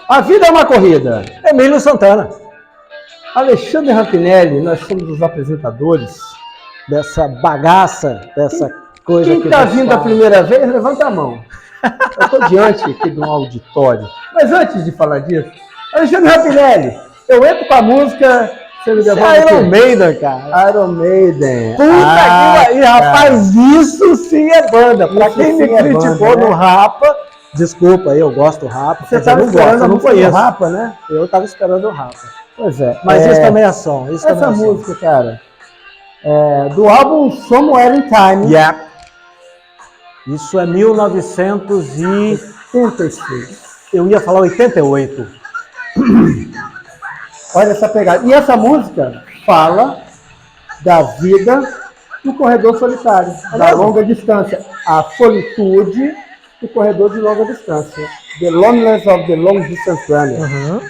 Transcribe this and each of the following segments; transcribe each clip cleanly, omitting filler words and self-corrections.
A vida é uma corrida. Emílio Santana. Alexandre Rampinelli, nós somos os apresentadores dessa bagaça, dessa coisa que... Quem está vindo a primeira vez, levanta a mão. Eu estou diante aqui de um auditório. Mas antes de falar disso, Alexandre Rampinelli, eu entro com a música... Iron Maiden, cara. Iron Maiden. Puta que pariu, rapaz, isso sim é banda. Pra quem me criticou no Rapa, desculpa, eu gosto do Rapa. Você estava esperando a música do Rapa, né? Eu estava esperando o Rapa. Pois é. Mas isso também é som. Essa música, cara, do álbum Somewhere in Time. Yeah. Isso é 1986. Eu ia falar 88. Olha essa pegada. E essa música fala da vida no corredor solitário, da longa distância. A solitude do corredor de longa distância. The loneliness of the long distance runner. Uhum.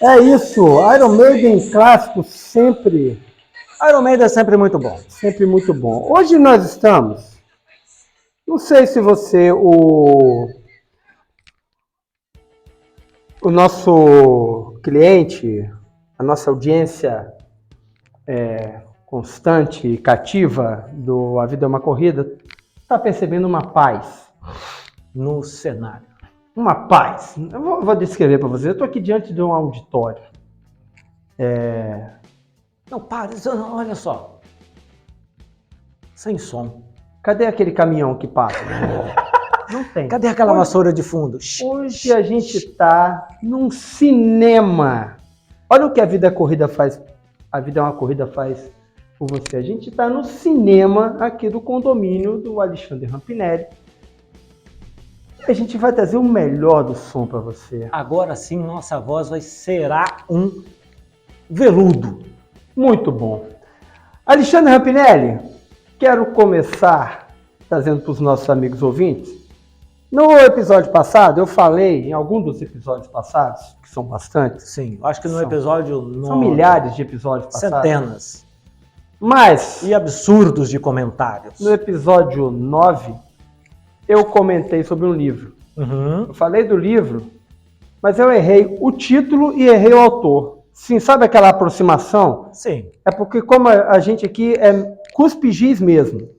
É isso. Iron Maiden clássico sempre. Iron Maiden é sempre muito bom. Sempre muito bom. Hoje nós estamos... Não sei se você... O nosso cliente, a nossa audiência constante e cativa do A Vida é uma Corrida, está percebendo uma paz no cenário. Uma paz. Eu vou descrever para você. Eu estou aqui diante de um auditório. Não, para, olha só. Sem som. Cadê aquele caminhão que passa? Não tem. Cadê aquela vassoura de fundo? Hoje a gente está num cinema. Olha o que a Vida é Corrida faz. A Vida é uma Corrida faz por você. A gente está no cinema aqui do condomínio do Alexandre Rampinelli. A gente vai trazer o melhor do som para você. Agora sim, nossa voz será um veludo. Muito bom. Alexandre Rampinelli, quero começar trazendo para os nossos amigos ouvintes. No episódio passado, eu falei, em algum dos episódios passados, que são bastantes. Sim, acho que no episódio 9. São milhares de episódios passados. Centenas. Mas... E absurdos de comentários. No episódio 9, eu comentei sobre um livro. Uhum. Eu falei do livro, mas eu errei o título e errei o autor. Sim, sabe aquela aproximação? Sim. É porque como a gente aqui é cuspe-giz mesmo.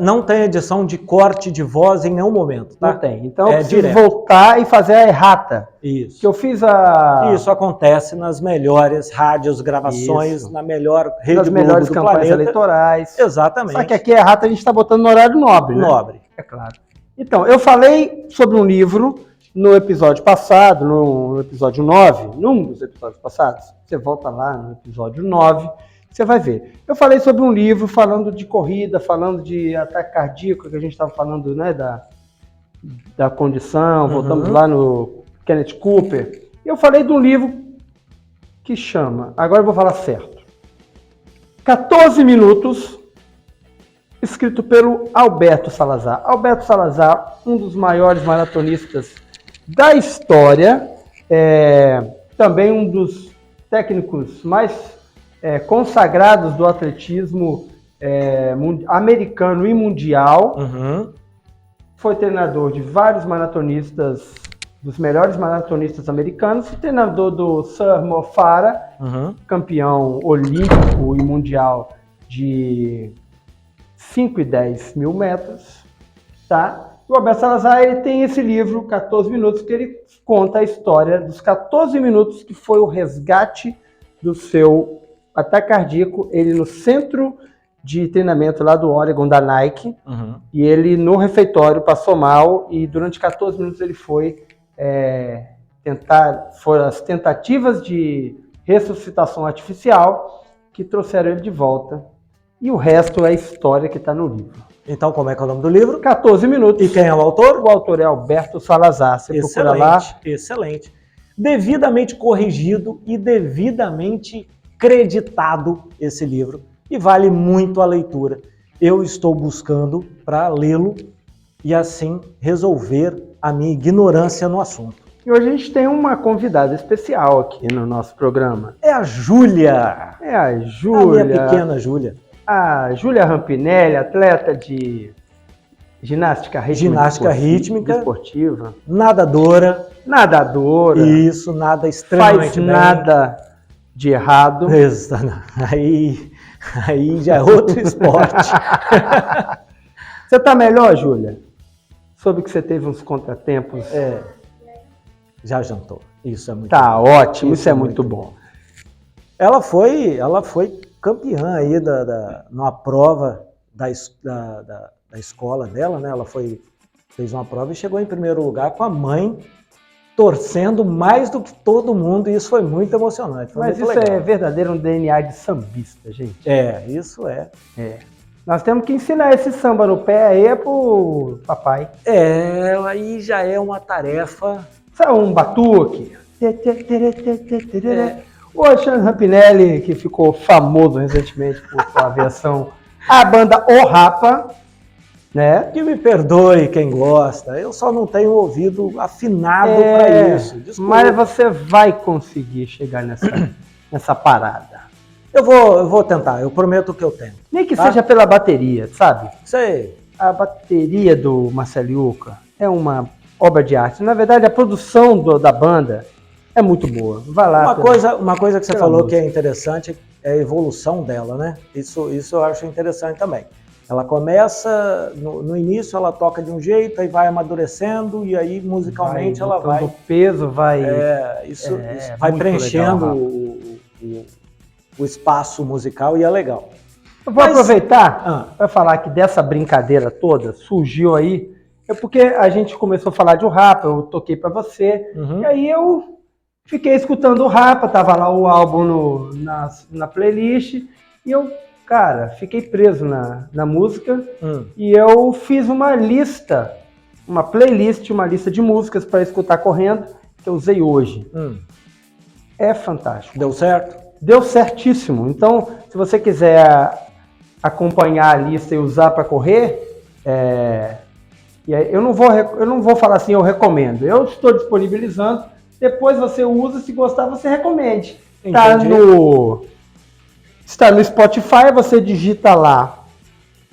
Não tem edição de corte de voz em nenhum momento, tá? Não tem. Então eu preciso direto. voltar e fazer a errata. Isso. Que eu fiz a... Isso acontece nas melhores rádios, gravações, Isso. na melhor rede nas melhores do campanhas planeta. eleitorais. Exatamente. Só que aqui a errata a gente está botando no horário nobre, né? Nobre. É claro. Então, eu falei sobre um livro no episódio passado, no episódio 9, num dos episódios passados. Você volta lá no episódio 9, você vai ver. Eu falei sobre um livro falando de corrida, falando de ataque cardíaco, que a gente estava falando, né, da condição, voltamos lá no Kenneth Cooper. E eu falei de um livro que chama, agora eu vou falar certo, 14 minutos, escrito pelo Alberto Salazar. Alberto Salazar, um dos maiores maratonistas da história, também um dos técnicos mais consagrados do atletismo americano e mundial. Uhum. Foi treinador de vários maratonistas, dos melhores maratonistas americanos, treinador do Sir Mo Farah, campeão olímpico e mundial de 5 e 10 mil metros, tá? O Alberto Salazar, ele tem esse livro, 14 minutos, que ele conta a história dos 14 minutos que foi o resgate do seu ataque cardíaco, ele no centro de treinamento lá do Oregon, da Nike, e ele no refeitório passou mal, e durante 14 minutos ele foi foram as tentativas de ressuscitação artificial que trouxeram ele de volta. E o resto é a história que está no livro. Então, como é que é o nome do livro? 14 minutos. E quem é o autor? O autor é Alberto Salazar. Você procura lá. Excelente. Devidamente corrigido e devidamente creditado esse livro. E vale muito a leitura. Eu estou buscando para lê-lo e assim resolver a minha ignorância no assunto. E hoje a gente tem uma convidada especial aqui no nosso programa. É a Júlia. É a Júlia. A minha pequena Júlia. A Júlia Rampinelli, atleta de Ginástica rítmica. Ginástica rítmica. Esportiva. Nadadora. Nadadora. Isso, nada extremamente faz nada de errado. Aí já é outro esporte. Você tá melhor, Júlia? Soube que você teve uns contratempos. Já jantou. Isso é muito Tá bom. ótimo, isso é muito bom. Ela foi campeã aí numa prova da escola dela, né? Ela fez uma prova e chegou em primeiro lugar com a mãe torcendo mais do que todo mundo, e isso foi muito emocionante. Foi Mas muito isso legal. é verdadeiro um DNA de sambista, gente. Isso é. Nós temos que ensinar esse samba no pé aí pro papai. Aí já é uma tarefa. Sabe um batuque? O Alexandre Rampinelli, que ficou famoso recentemente por sua versão à banda O Rapa, né? Que me perdoe quem gosta, eu só não tenho ouvido afinado para isso. Desculpa. Mas você vai conseguir chegar nessa parada. Eu vou tentar, eu prometo que eu tento. Nem que seja pela bateria, sabe? Sei. A bateria do Marceliuca é uma obra de arte. Na verdade, a produção da banda é muito boa. Vai lá. Uma coisa que você falou que é interessante é a evolução dela, né? Isso eu acho interessante também. Ela começa, no início ela toca de um jeito, aí vai amadurecendo, e aí musicalmente ela vai... O peso vai... Isso vai preenchendo o espaço musical, e é legal. Eu vou aproveitar para falar que dessa brincadeira toda surgiu aí, porque a gente começou a falar de o Rapa, eu toquei para você, e aí eu fiquei escutando o Rapa, tava lá o álbum na playlist, e eu, cara, fiquei preso na música, e eu fiz uma lista, uma playlist, uma lista de músicas para escutar correndo, que eu usei hoje. É fantástico. Deu certo? Deu certíssimo. Então, se você quiser acompanhar a lista e usar para correr, eu não vou falar assim, eu recomendo. Eu estou disponibilizando, depois você usa, se gostar, você recomende. Está no Spotify, você digita lá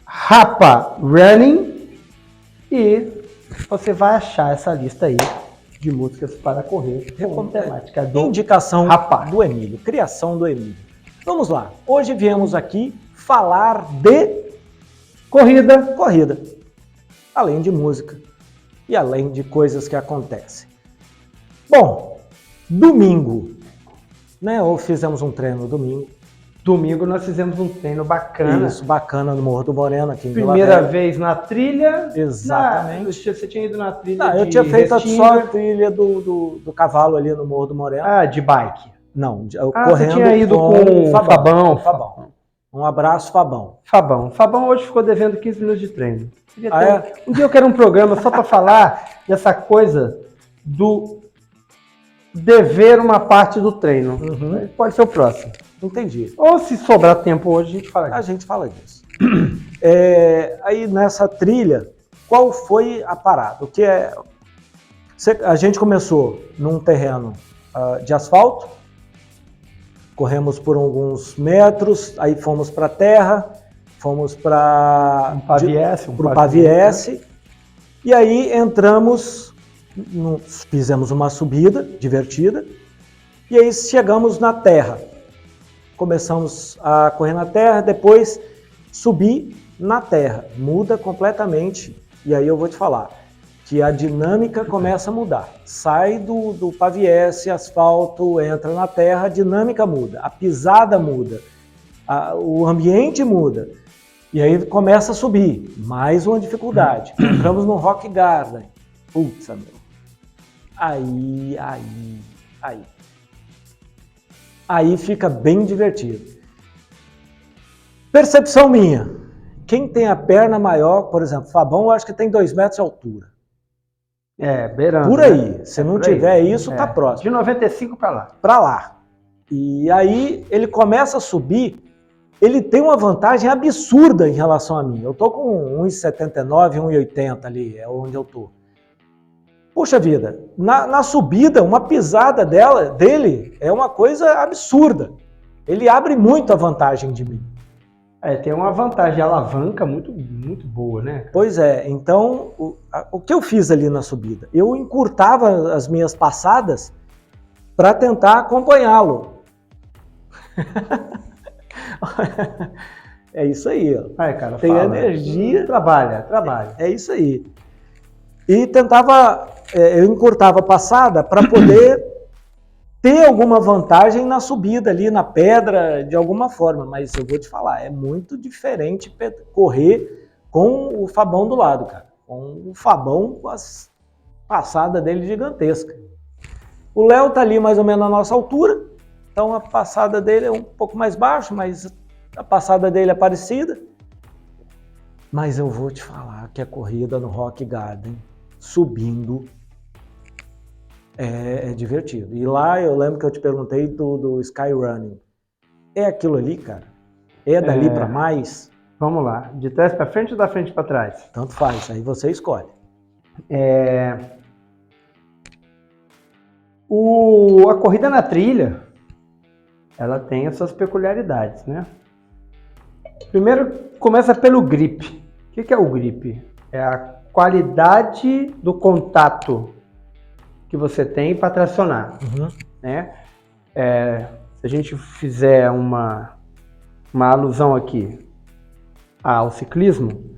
Rapa Running e você vai achar essa lista aí de músicas para correr com temática do indicação Rapa. Do Emílio, criação do Emílio. Vamos lá, hoje viemos aqui falar de corrida, além de música e além de coisas que acontecem. Bom, domingo, né? Ou fizemos um treino domingo. Domingo nós fizemos um treino bacana. Isso, bacana no Morro do Moreno, aqui em Vila Primeira Velha. vez na trilha. Exatamente. Você tinha ido na trilha eu tinha feito só a trilha do cavalo ali no Morro do Moreno. De bike. Não, eu correndo. Você tinha ido com o Fabão. Um abraço, Fabão. Fabão hoje ficou devendo 15 minutos de treino. Um dia eu quero um programa só para falar dessa coisa do dever uma parte do treino. Pode ser o próximo. Entendi. Ou se sobrar tempo hoje, a gente fala disso. Aí nessa trilha, qual foi a parada? A gente começou num terreno de asfalto, corremos por alguns metros, aí fomos para a terra, fomos para o Paviesse, e aí entramos, fizemos uma subida divertida, e aí chegamos na terra. Começamos a correr na terra, depois subir na terra. Muda completamente, e aí eu vou te falar que a dinâmica começa a mudar. Sai do Paviesse, asfalto, entra na terra, a dinâmica muda, a pisada muda, o ambiente muda. E aí começa a subir, mais uma dificuldade. Entramos no Rock Garden. Putz, meu. Aí fica bem divertido. Percepção minha. Quem tem a perna maior, por exemplo, Fabão, eu acho que tem 2 metros de altura. Beirando. Por aí. Se não tiver isso, tá próximo. De 95 para lá. Para lá. E aí ele começa a subir, ele tem uma vantagem absurda em relação a mim. Eu tô com 1,79, 1,80 ali, é onde eu tô. Puxa vida, na subida, uma pisada dele é uma coisa absurda. Ele abre muito a vantagem de mim. Tem uma vantagem de alavanca muito, muito boa, né, cara? Pois é, então o que eu fiz ali na subida? Eu encurtava as minhas passadas para tentar acompanhá-lo. É isso aí, ó. Cara, tem fala. energia. Trabalha. É isso aí. E tentava, eu encurtava a passada para poder ter alguma vantagem na subida ali, na pedra, de alguma forma. Mas eu vou te falar, é muito diferente correr com o Fabão do lado, cara. Com o Fabão com as passadas dele gigantesca. O Léo tá ali mais ou menos na nossa altura, então a passada dele é um pouco mais baixa, mas a passada dele é parecida. Mas eu vou te falar que a corrida no Rock Garden, subindo, é divertido. E lá eu lembro que eu te perguntei do Skyrunning. É aquilo ali, cara? É dali para mais? Vamos lá. De trás para frente ou da frente para trás? Tanto faz, aí você escolhe. A corrida na trilha, ela tem as suas peculiaridades, né? Primeiro, começa pelo grip. O que é o grip? É a qualidade do contato que você tem para tracionar, né? Se a gente fizer uma alusão aqui ao ciclismo,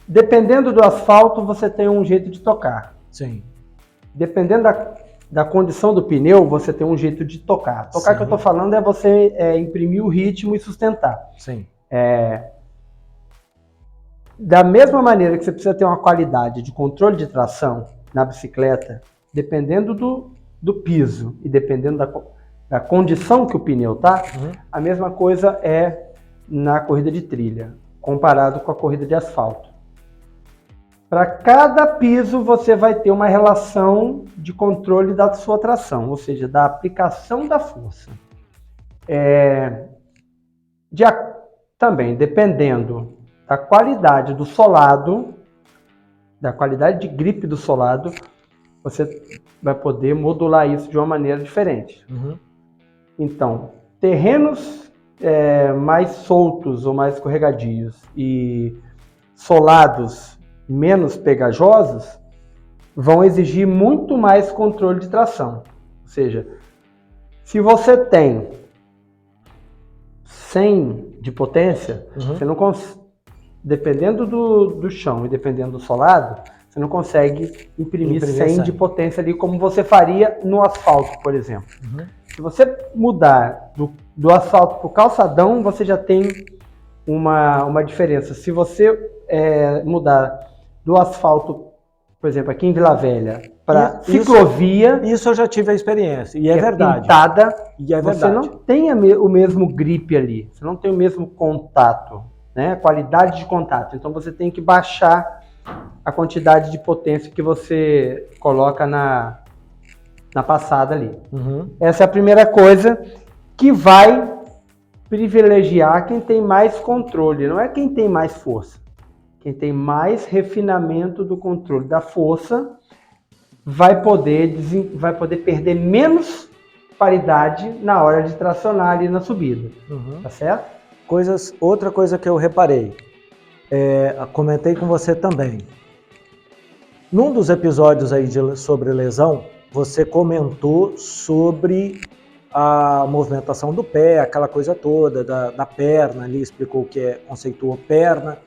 dependendo do asfalto, você tem um jeito de tocar. Sim. Dependendo da condição do pneu, você tem um jeito de tocar. Tocar, que eu estou falando, é você imprimir o ritmo e sustentar. Sim. Da mesma maneira que você precisa ter uma qualidade de controle de tração na bicicleta, dependendo do piso e dependendo da condição que o pneu está, a mesma coisa é na corrida de trilha, comparado com a corrida de asfalto. Para cada piso você vai ter uma relação de controle da sua tração, ou seja, da aplicação da força. Também, dependendo da qualidade do solado, da qualidade de gripe do solado, você vai poder modular isso de uma maneira diferente. Então, terrenos mais soltos ou mais escorregadios e solados menos pegajosos vão exigir muito mais controle de tração. Ou seja, se você tem 100 de potência, você não dependendo do chão e dependendo do solado, você não consegue imprimir 100 de potência ali como você faria no asfalto, por exemplo. Se você mudar do asfalto para o calçadão, você já tem uma diferença. Se você mudar do asfalto, por exemplo, aqui em Vila Velha, para ciclovia... Isso eu já tive a experiência, e é verdade. Pintada, e é você verdade. não tem o mesmo grip ali, você não tem o mesmo contato, né? Qualidade de contato. Então você tem que baixar a quantidade de potência que você coloca na passada ali. Essa é a primeira coisa que vai privilegiar quem tem mais controle, não é quem tem mais força. Quem tem mais refinamento do controle da força vai poder perder menos paridade na hora de tracionar ali na subida. Tá certo? Outra coisa que eu reparei, comentei com você também. Num dos episódios aí sobre lesão, você comentou sobre a movimentação do pé, aquela coisa toda, da perna ali, explicou o que conceituou perna.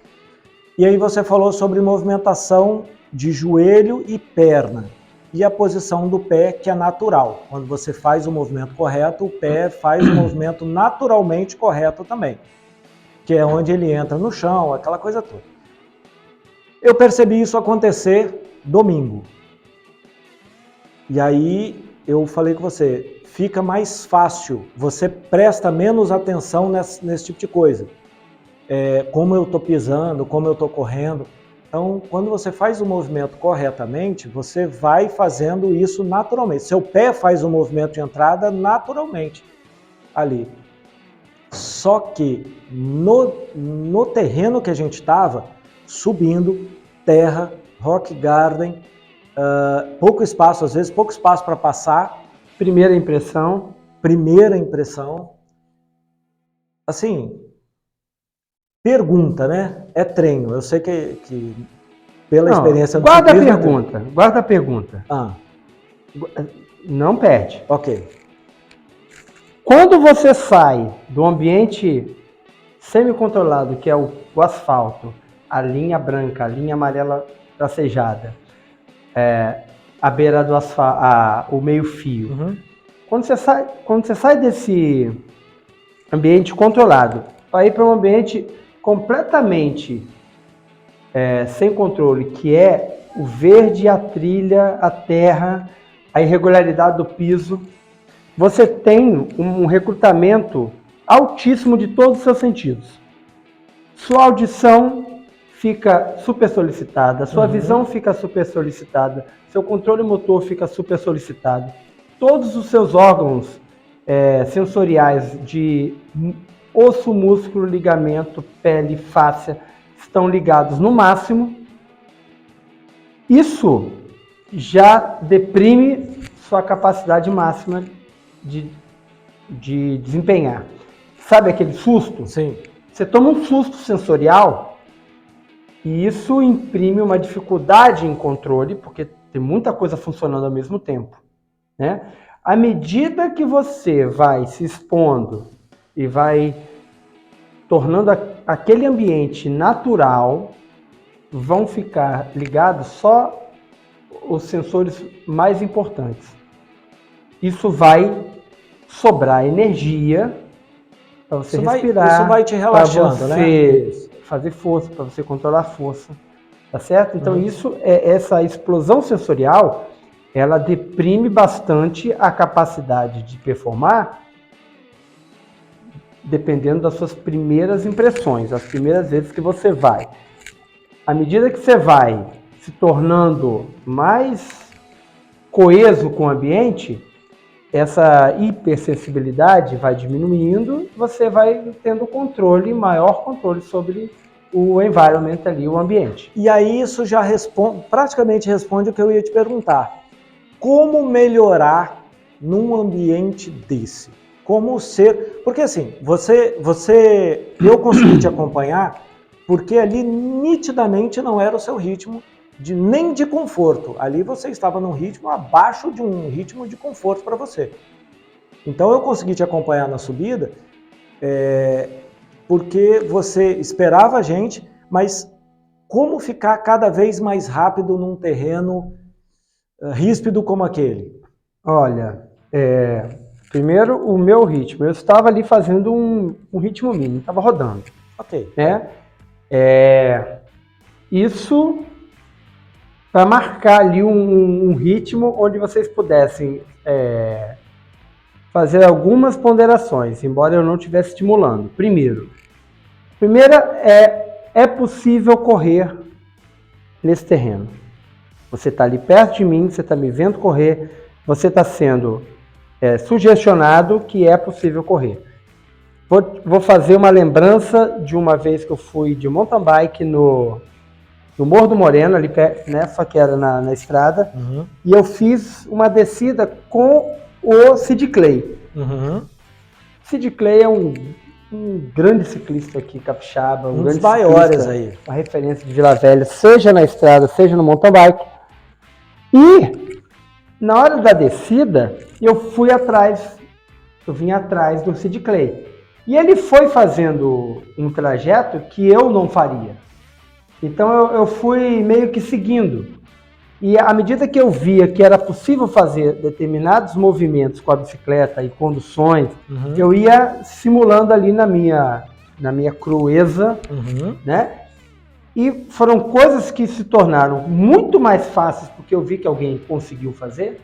E aí você falou sobre movimentação de joelho e perna. E a posição do pé, que é natural. Quando você faz o movimento correto, o pé faz o movimento naturalmente correto também. Que é onde ele entra no chão, aquela coisa toda. Eu percebi isso acontecer domingo. E aí eu falei com você, fica mais fácil, você presta menos atenção nesse tipo de coisa. Como eu estou pisando, como eu estou correndo. Então, quando você faz o movimento corretamente, você vai fazendo isso naturalmente. Seu pé faz o movimento de entrada naturalmente ali. Só que no terreno que a gente estava, subindo, terra, Rock Garden, pouco espaço, às vezes pouco espaço para passar. Primeira impressão. assim, pergunta, né? É treino. Eu sei que pela experiência do guarda a ciclismo, pergunta, guarda a pergunta. Não perde. Ok. Quando você sai do ambiente semi-controlado, que é o asfalto, a linha branca, a linha amarela tracejada, a beira do asfalto, o meio-fio. Uhum. Quando você sai desse ambiente controlado para ir para um ambiente completamente sem controle, que é o verde, a trilha, a terra, a irregularidade do piso, você tem um recrutamento altíssimo de todos os seus sentidos. Sua audição fica super solicitada, sua visão fica super solicitada, seu controle motor fica super solicitado. Todos os seus órgãos sensoriais de osso, músculo, ligamento, pele, fáscia estão ligados no máximo. Isso já deprime sua capacidade máxima de desempenhar. Sabe aquele susto? Sim. Você toma um susto sensorial e isso imprime uma dificuldade em controle, porque tem muita coisa funcionando ao mesmo tempo, né? À medida que você vai se expondo e vai tornando aquele ambiente natural, vão ficar ligados só os sensores mais importantes. Isso vai sobrar energia para você respirar, isso vai te relaxando, para né? você fazer força, para você controlar a força, tá certo? Então essa explosão sensorial, ela deprime bastante a capacidade de performar, dependendo das suas primeiras impressões, as primeiras vezes que você vai. À medida que você vai se tornando mais coeso com o ambiente, essa hipersensibilidade vai diminuindo, você vai tendo maior controle sobre o environment ali, o ambiente. E aí isso já praticamente responde o que eu ia te perguntar. Como melhorar num ambiente desse? Como ser... Porque assim, eu consegui te acompanhar porque ali nitidamente não era o seu ritmo nem de conforto. Ali você estava num ritmo abaixo de um ritmo de conforto para você. Então eu consegui te acompanhar na subida porque você esperava a gente, mas como ficar cada vez mais rápido num terreno ríspido como aquele? Olha, primeiro o meu ritmo. Eu estava ali fazendo um ritmo mínimo, estava rodando. Ok. Né? Isso para marcar ali um ritmo onde vocês pudessem fazer algumas ponderações, embora eu não estivesse estimulando. Primeira é possível correr nesse terreno. Você está ali perto de mim, você está me vendo correr, você está sendo sugestionado que é possível correr. Vou fazer uma lembrança de uma vez que eu fui de mountain bike no Morro do Moreno, ali perto, né, só que era na estrada, e eu fiz uma descida com o Sid Clay. Sid Clay é um grande ciclista aqui, capixaba, um grande dos maiores aí. Uma referência de Vila Velha, seja na estrada, seja no mountain bike. E na hora da descida, eu vim atrás do Sid Clay. E ele foi fazendo um trajeto que eu não faria. Então eu fui meio que seguindo. E à medida que eu via que era possível fazer determinados movimentos com a bicicleta e conduções, eu ia simulando ali na minha crueza, né? E foram coisas que se tornaram muito mais fáceis porque eu vi que alguém conseguiu fazer.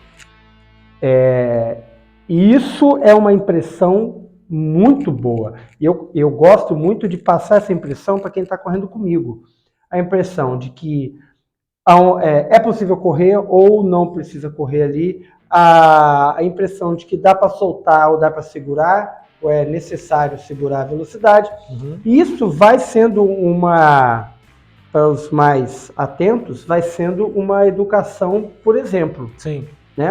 E isso é uma impressão muito boa. E eu gosto muito de passar essa impressão para quem está correndo comigo. A impressão de que é possível correr ou não precisa correr ali, a impressão de que dá para soltar ou dá para segurar, ou é necessário segurar a velocidade. E isso vai sendo para os mais atentos, vai sendo uma educação, por exemplo. Sim. Né?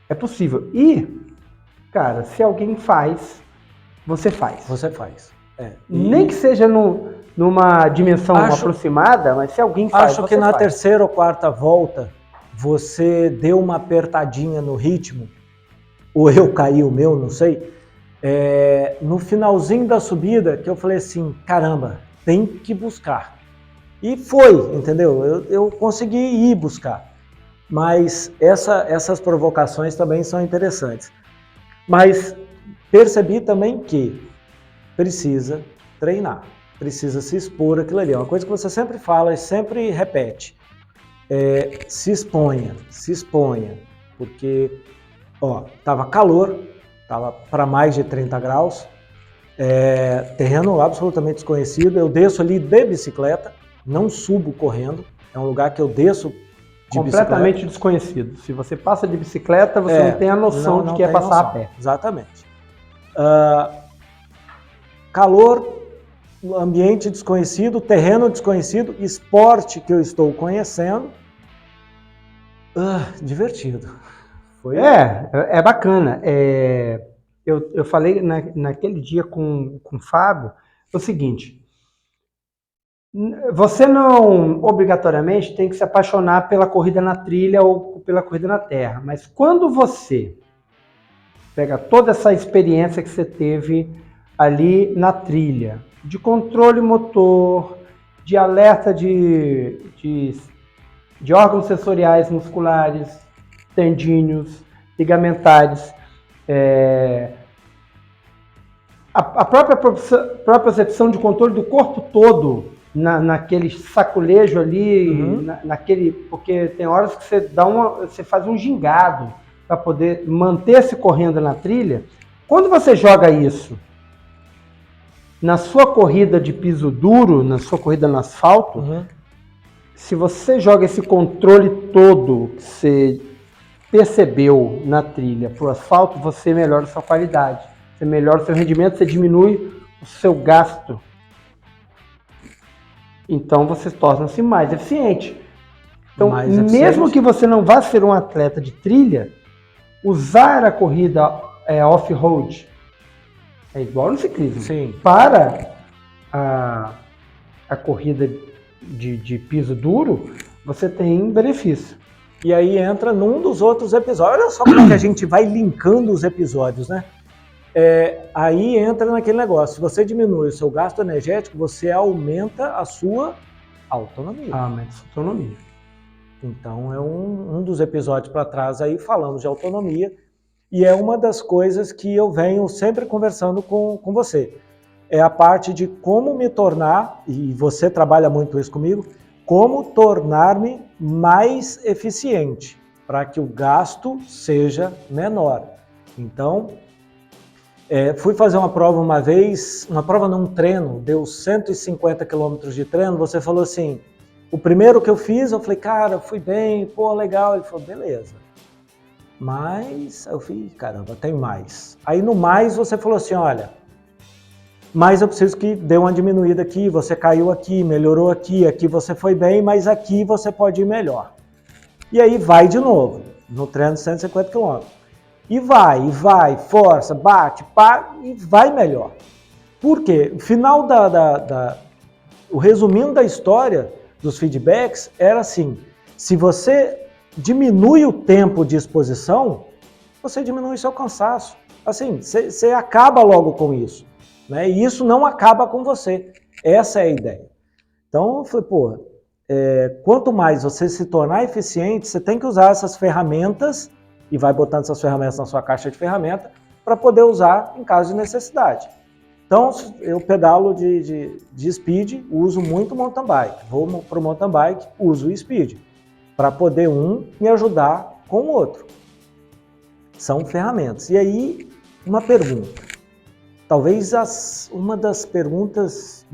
É possível. E, cara, se alguém faz, você faz. Você faz. Nem que seja numa dimensão aproximada, mas se alguém faz, acho que na terceira ou quarta volta, você deu uma apertadinha no ritmo, ou eu caí o meu, não sei, no finalzinho da subida, que eu falei assim, caramba, tem que buscar. E foi, entendeu? Eu consegui ir buscar. Mas essas provocações também são interessantes. Mas percebi também que precisa treinar, precisa se expor aquilo ali. É uma coisa que você sempre fala e sempre repete. Se exponha, porque tava calor, tava para mais de 30 graus, terreno absolutamente desconhecido. Eu desço ali de bicicleta, não subo correndo, é um lugar que eu desço de completamente desconhecido. Se você passa de bicicleta, você não tem a noção de que é passar a pé. Exatamente. Calor, ambiente desconhecido, terreno desconhecido, esporte que eu estou conhecendo. Divertido. É bacana. Eu falei naquele dia com o Fábio o seguinte: você não obrigatoriamente tem que se apaixonar pela corrida na trilha ou pela corrida na terra, mas quando você pega toda essa experiência que você teve ali na trilha, de controle motor, de alerta de órgãos sensoriais musculares, tendíneos, ligamentares, a própria percepção de controle do corpo todo naquele saculejo ali, porque tem horas que você faz um gingado para poder manter-se correndo na trilha. Quando você joga isso na sua corrida de piso duro, na sua corrida no asfalto, se você joga esse controle todo que você percebeu na trilha para o asfalto, você melhora a sua qualidade, você melhora o seu rendimento, você diminui o seu gasto. Então você torna-se mais eficiente. Então, mesmo que você não vá ser um atleta de trilha, usar a corrida off-road é igual no ciclismo. Sim. Para a corrida de piso duro, você tem benefício. E aí entra num dos outros episódios. Olha só como é que a gente vai linkando os episódios, né? Aí entra naquele negócio. Se você diminui o seu gasto energético, você aumenta a sua autonomia. Aumenta a sua autonomia. Então é um dos episódios para trás aí falamos de autonomia. E é uma das coisas que eu venho sempre conversando com você. É a parte de como me tornar, e você trabalha muito isso comigo, como tornar-me mais eficiente, para que o gasto seja menor. Então, fui fazer uma prova uma vez, uma prova num treino, deu 150 quilômetros de treino, você falou assim, o primeiro que eu fiz, eu falei, cara, fui bem, pô, legal. Ele falou, beleza. Mas eu falei, caramba, tem mais. Aí no mais você falou assim, olha, mas eu preciso que dê uma diminuída aqui, você caiu aqui, melhorou aqui, aqui você foi bem, mas aqui você pode ir melhor. E aí vai de novo, no treino de 150 km. E vai, força, bate, pá, e vai melhor. Por quê? O final o resumindo da história dos feedbacks era assim, se você diminui o tempo de exposição, você diminui seu cansaço. Assim, você acaba logo com isso, né? E isso não acaba com você. Essa é a ideia. Então, eu falei, quanto mais você se tornar eficiente, você tem que usar essas ferramentas e vai botando essas ferramentas na sua caixa de ferramenta para poder usar em caso de necessidade. Então, eu pedalo de speed, uso muito mountain bike. Vou para o mountain bike, uso o speed, para poder me ajudar com o outro. São ferramentas. E aí, uma pergunta. Talvez uma das perguntas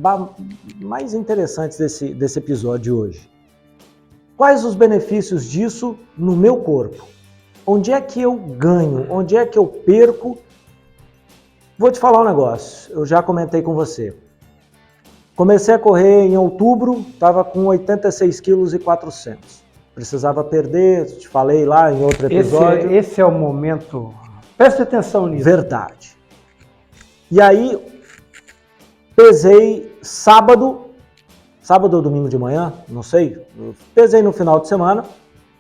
mais interessantes desse episódio de hoje. Quais os benefícios disso no meu corpo? Onde é que eu ganho? Onde é que eu perco? Vou te falar um negócio, eu já comentei com você. Comecei a correr em outubro, estava com 86 quilos e 400. Precisava perder, te falei lá em outro episódio. Esse é o momento, preste atenção nisso. Verdade. E aí, pesei sábado ou domingo de manhã, não sei. Pesei no final de semana,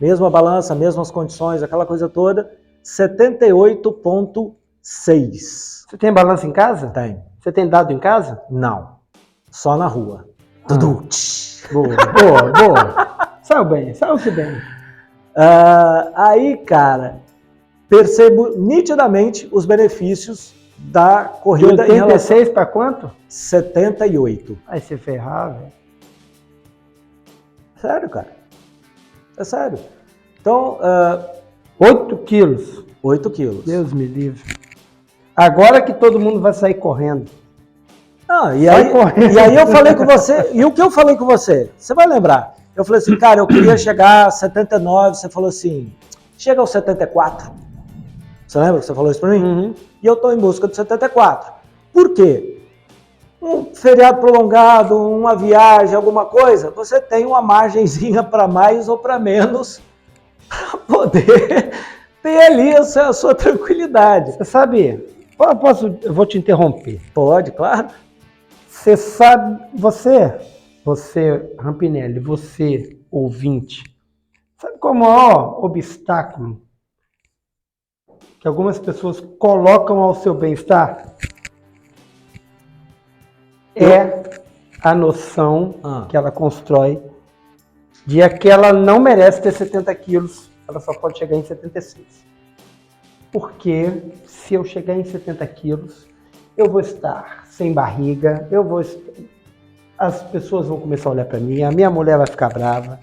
mesma balança, mesmas condições, aquela coisa toda, 78,6. Você tem balança em casa? Tem. Você tem dado em casa? Não. Só na rua. Tudo. Boa. Saiu-se bem. Aí, cara, percebo nitidamente os benefícios da De corrida 86 para quanto? 78. Aí você ferrar, velho. Sério, cara. É sério. Então, 8 quilos. 8 quilos. Deus me livre. Agora que todo mundo vai sair correndo. E aí eu falei com você, e o que eu falei com você? Você vai lembrar. Eu falei assim, cara, eu queria chegar a 79, você falou assim, chega aos 74. Você lembra que você falou isso pra mim? Uhum. E eu tô em busca de 74. Por quê? Um feriado prolongado, uma viagem, alguma coisa, você tem uma margenzinha para mais ou para menos para poder ter ali a sua tranquilidade. Você sabe, eu vou te interromper. Pode, claro. Você sabe, você, Rampinelli, você, ouvinte, sabe qual é o maior obstáculo que algumas pessoas colocam ao seu bem-estar? É a noção que ela constrói de que ela não merece ter 70 quilos, ela só pode chegar em 76. Porque se eu chegar em 70 quilos, eu vou estar sem barriga, as pessoas vão começar a olhar para mim, a minha mulher vai ficar brava,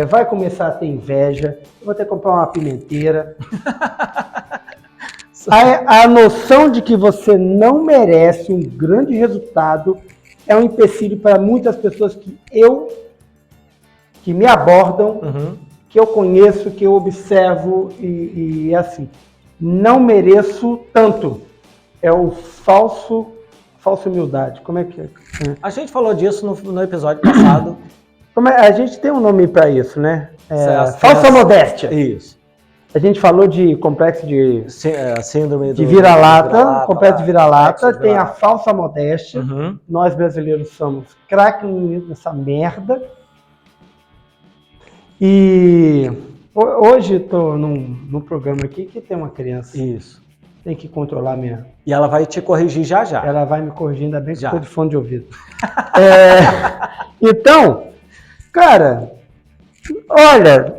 vai começar a ter inveja, eu vou ter que comprar uma pimenteira. A noção de que você não merece um grande resultado é um empecilho para muitas pessoas que me abordam, que eu conheço, que eu observo e assim, não mereço tanto. É o falsa humildade. Como é que é? A gente falou disso no episódio passado. A gente tem um nome para isso, né? Falsa modéstia. Isso. A gente falou de complexo de síndrome de vira-lata, complexo de vira-lata, tem a falsa modéstia. Nós brasileiros somos craque nessa merda. E hoje estou num programa aqui que tem uma criança. Isso. Tem que controlar minha... E ela vai te corrigir já. Ela vai me corrigir, ainda bem que estou de fone de ouvido. Então, cara, olha,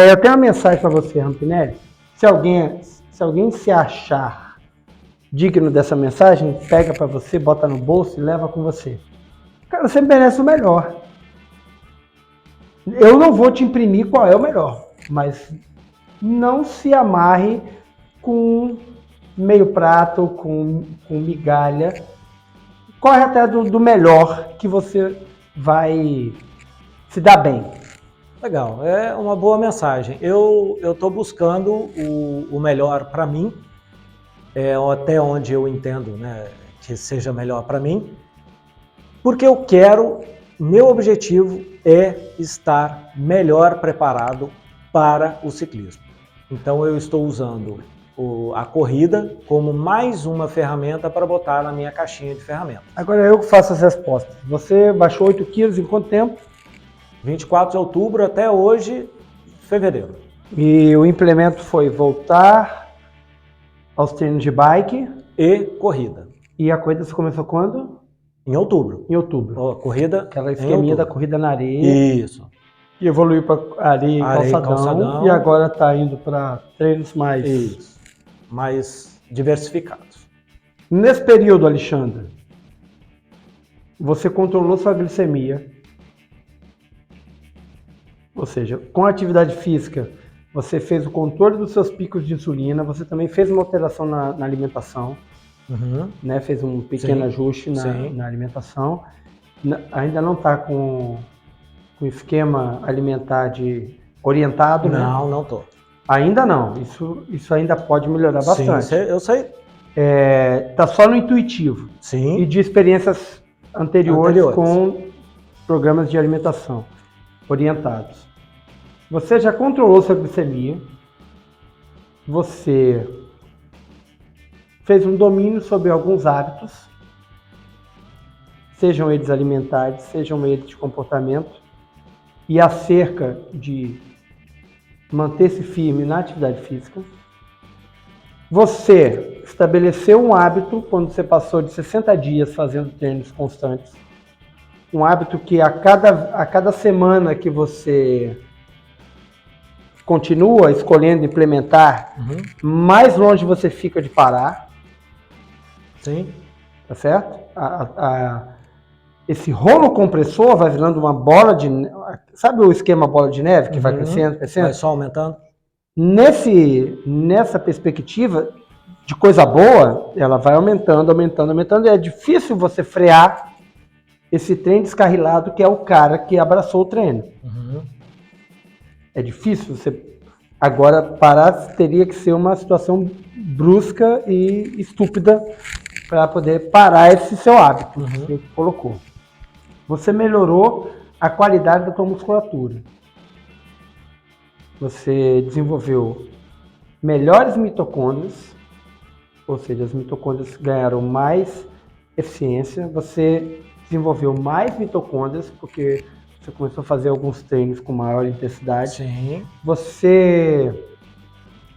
eu tenho uma mensagem para você, Rampinelli. Se alguém se achar digno dessa mensagem, pega para você, bota no bolso e leva com você. Cara, você merece o melhor. Eu não vou te imprimir qual é o melhor, mas não se amarre com meio prato, com migalha. Corre até do melhor que você vai se dar bem. Legal, é uma boa mensagem. Eu estou buscando o melhor para mim, até onde eu entendo, né, que seja melhor para mim, porque meu objetivo é estar melhor preparado para o ciclismo. Então eu estou usando a corrida como mais uma ferramenta para botar na minha caixinha de ferramentas. Agora eu faço as respostas. Você baixou 8 quilos em quanto tempo? 24 de outubro até hoje, fevereiro. E o implemento foi voltar aos treinos de bike e corrida. E a corrida você começou quando? Em outubro. Em outubro. A corrida. Aquela esqueminha da corrida na areia. Isso. E evoluiu para areia e calçadão. E agora está indo para treinos mais diversificados. Nesse período, Alexandre, você controlou sua glicemia. Ou seja, com a atividade física, você fez o controle dos seus picos de insulina, você também fez uma alteração na alimentação, né? Fez um pequeno ajuste na alimentação. Ainda não está com esquema alimentar orientado, né? Não estou. Ainda não. Isso ainda pode melhorar bastante. Sim, eu sei. Tá só no intuitivo. Sim. E de experiências anteriores com programas de alimentação orientados. Você já controlou sua glicemia, você fez um domínio sobre alguns hábitos, sejam eles alimentares, sejam eles de comportamento, e acerca de manter-se firme na atividade física. Você estabeleceu um hábito quando você passou de 60 dias fazendo treinos constantes. Um hábito que a cada semana que você continua escolhendo implementar, mais longe você fica de parar. Sim. Tá certo? Esse rolo compressor vai virando uma bola de neve. Sabe o esquema bola de neve que vai crescendo, crescendo? Vai só aumentando? Nessa perspectiva de coisa boa, ela vai aumentando, aumentando, aumentando. E é difícil você frear esse trem descarrilado que é o cara que abraçou o treino. É difícil você... Agora, parar teria que ser uma situação brusca e estúpida para poder parar esse seu hábito que você colocou. Você melhorou a qualidade da tua musculatura. Você desenvolveu melhores mitocôndrias, ou seja, as mitocôndrias ganharam mais eficiência. Você desenvolveu mais mitocôndrias, porque você começou a fazer alguns treinos com maior intensidade. Sim.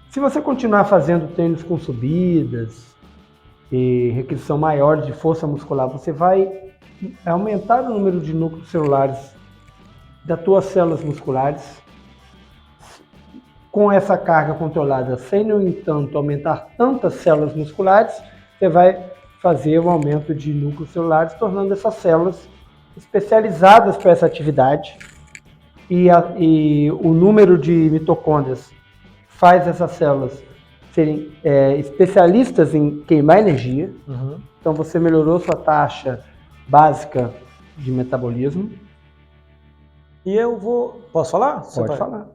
Se você continuar fazendo treinos com subidas e requisição maior de força muscular, você vai aumentar o número de núcleos celulares das tuas células musculares. Com essa carga controlada, sem, no entanto, aumentar tantas células musculares, você vai fazer um aumento de núcleos celulares, tornando essas células especializadas para essa atividade. E o número de mitocôndrias faz essas células serem especialistas em queimar energia. Então você melhorou sua taxa básica de metabolismo. E eu vou... Posso falar? Pode falar.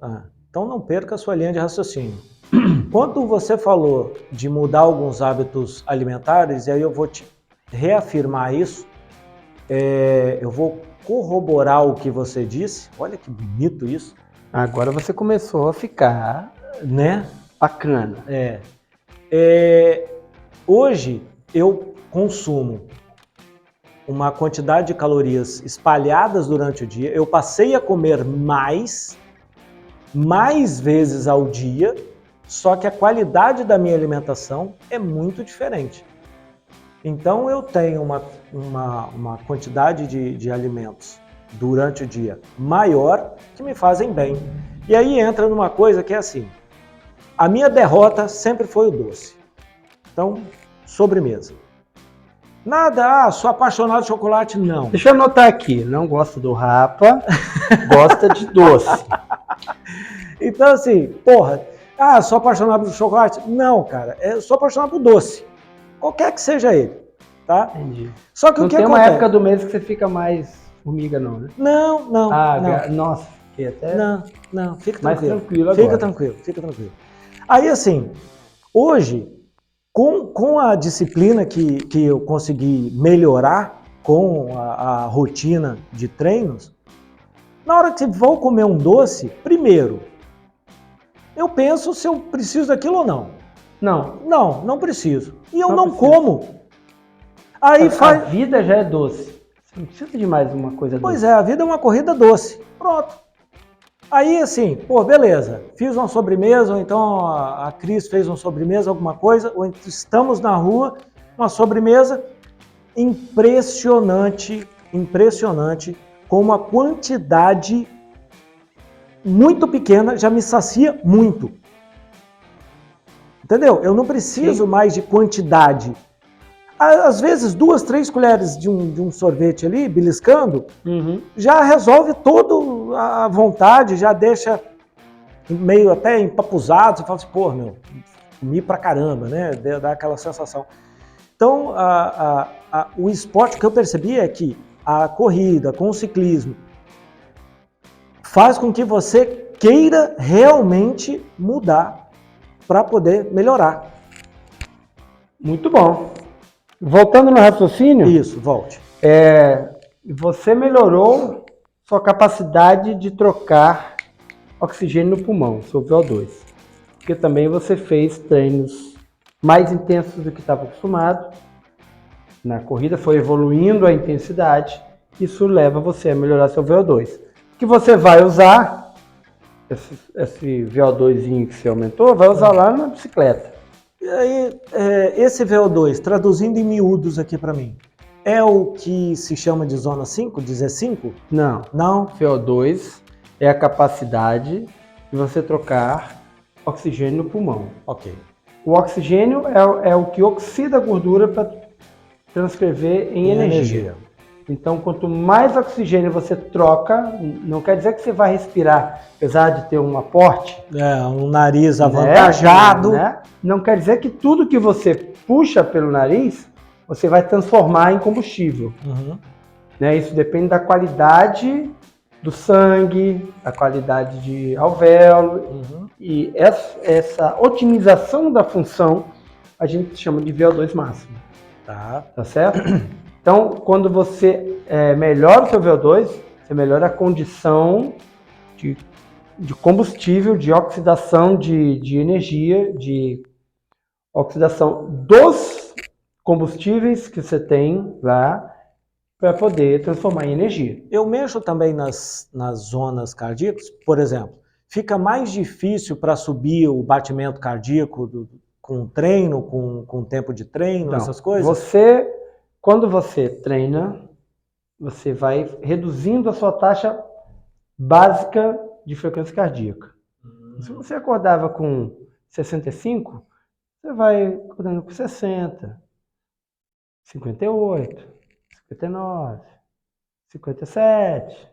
Então não perca a sua linha de raciocínio. Quando você falou de mudar alguns hábitos alimentares, e aí eu vou te reafirmar isso, eu vou corroborar o que você disse. Olha que bonito isso. Agora você começou a ficar, né, bacana. Hoje eu consumo uma quantidade de calorias espalhadas durante o dia. Eu passei a comer mais vezes ao dia, só que a qualidade da minha alimentação é muito diferente. Então eu tenho uma quantidade de alimentos durante o dia maior que me fazem bem. E aí entra numa coisa que é assim, a minha derrota sempre foi o doce. Então, sobremesa. Nada, sou apaixonado de chocolate, não. Deixa eu anotar aqui, não gosto do rapa, gosta de doce. Então assim, sou apaixonado por chocolate? Não, cara, eu sou apaixonado por doce. Qualquer que seja ele, tá? Entendi. Só que não o que tem acontece? uma época do mês que você fica mais formiga, não, né? Não. Nossa, fiquei até... Não, fica mais tranquilo. tranquilo agora. Fica tranquilo. Aí assim, hoje, com a disciplina que eu consegui melhorar com a rotina de treinos, na hora que vou comer um doce, primeiro, eu penso se eu preciso daquilo ou não. Não preciso. E eu não como. Aí A vida já é doce. Você não precisa de mais uma coisa doce. Pois é, a vida é uma corrida doce. Pronto. Aí assim, beleza, fiz uma sobremesa, ou então a Cris fez uma sobremesa, alguma coisa, ou estamos na rua, uma sobremesa impressionante como a quantidade muito pequena já me sacia muito. Entendeu? Eu não preciso mais de quantidade. Às vezes, 2, 3 colheres de um sorvete ali, beliscando, já resolve toda a vontade, já deixa meio até empapuzado. Você fala assim, comi pra caramba, né? Dá aquela sensação. Então, o esporte, o que eu percebi é que a corrida com o ciclismo faz com que você queira realmente mudar para poder melhorar. Muito bom. Voltando no raciocínio... Isso, volte. Você melhorou sua capacidade de trocar oxigênio no pulmão, seu VO2. Porque também você fez treinos mais intensos do que estava acostumado. Na corrida foi evoluindo a intensidade, isso leva você a melhorar seu VO2. O que você vai usar, esse VO2 que você aumentou, vai usar lá na bicicleta. E aí, esse VO2, traduzindo em miúdos aqui para mim, é o que se chama de zona 5, de Z5? Não. Não? VO2 é a capacidade de você trocar oxigênio no pulmão. Ok. O oxigênio é o que oxida a gordura para transcrever em energia. Então, quanto mais oxigênio você troca, não quer dizer que você vai respirar, apesar de ter um aporte. Um nariz avantajado. Né? Não quer dizer que tudo que você puxa pelo nariz, você vai transformar em combustível. Uhum. Né? Isso depende da qualidade do sangue, a qualidade de alvéolo. Uhum. E essa otimização da função a gente chama de VO2 máximo. Tá certo? Então, quando você melhora o seu VO2, você melhora a condição de combustível, de oxidação de energia, de oxidação dos combustíveis que você tem lá para poder transformar em energia. Eu mexo também nas zonas cardíacas, por exemplo, fica mais difícil para subir o batimento cardíaco com treino, com tempo de treino, Então, essas coisas? Quando você treina, você vai reduzindo a sua taxa básica de frequência cardíaca. Se você acordava com 65, você vai acordando com 60, 58, 59, 57,